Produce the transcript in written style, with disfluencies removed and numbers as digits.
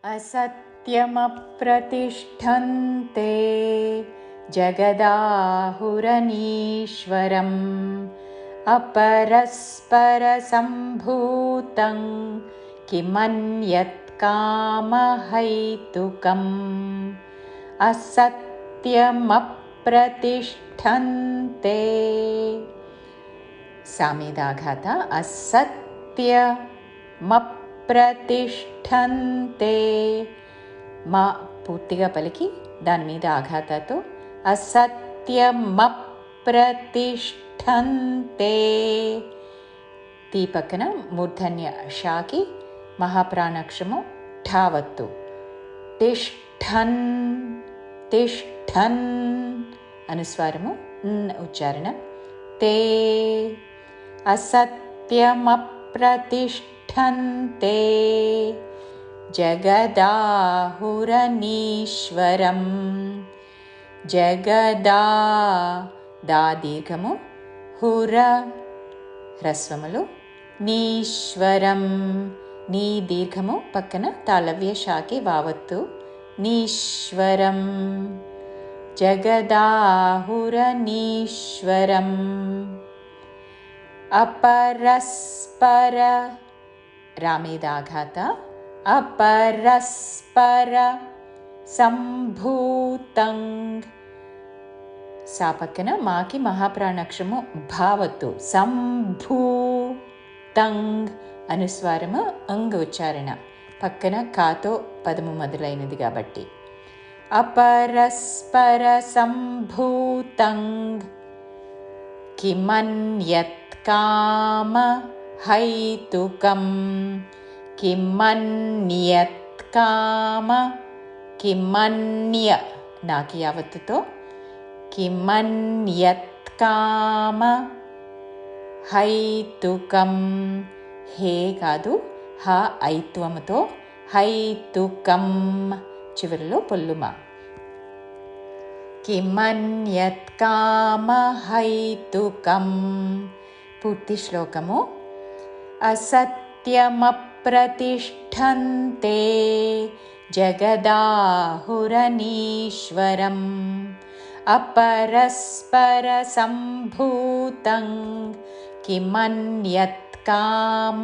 असत्यमप्रतिष्ठन्ते जगदाहुरनीश्वरम् अपरस्परसम्भूतं किमन्यत् कामहैतुकम् असत्यमप्रतिष्ठन्ते सामेदाघात असत्यमप्रतिष्ठन्ते మా పూర్తిగా పలికి దాని మీద ఆఘాతతో అసత్యమప్రతిష్ఠంతే తీ పక్కన మూర్ధన్య షాకి మహాప్రాణాక్షరము ఠావత్తు తిష్ఠన్ తిష్ఠన్ అనుస్వారము ఉచ్చారణ తే అసత్యమప్రతిష్ఠంతే జగదాహురనీశ్వరం జగదా దా దీర్ఘము హుర హ్రస్వములు నీశ్వరం నీ దీర్ఘము పక్కన తాళవ్య షాకి వావత్తు నీశ్వరం జగదాహురనీశ్వరం అపరస్పర రామేదాఘాత अपरस्पर संभूतं सा पक्कन माकी महाप्राणाक्षरము భావత్తు సంభూతం అనుస్వారము అంగ్ ఉచ్చారణ పక్కన కాతో పదము మొదలైనది కాబట్టి అపరస్పర సంభూతం కిమన్యత్ కామ హైతుకం కిమన్యత్ కామ కిమన్య నాకి యావత్తుతో కిమన్యత్ కామ హైతుకం హే కాదు హ ఐత్వముతో హైతుకం చివరిలో పొల్లుమ కిమన్యత్ కామ హైతుకం పూర్తి శ్లోకము అసత్యమప్రతిష్ఠంతే జగదాహురనీశ్వరం అపరస్పరసంభూతం కిమన్యత్ కామహైతుకం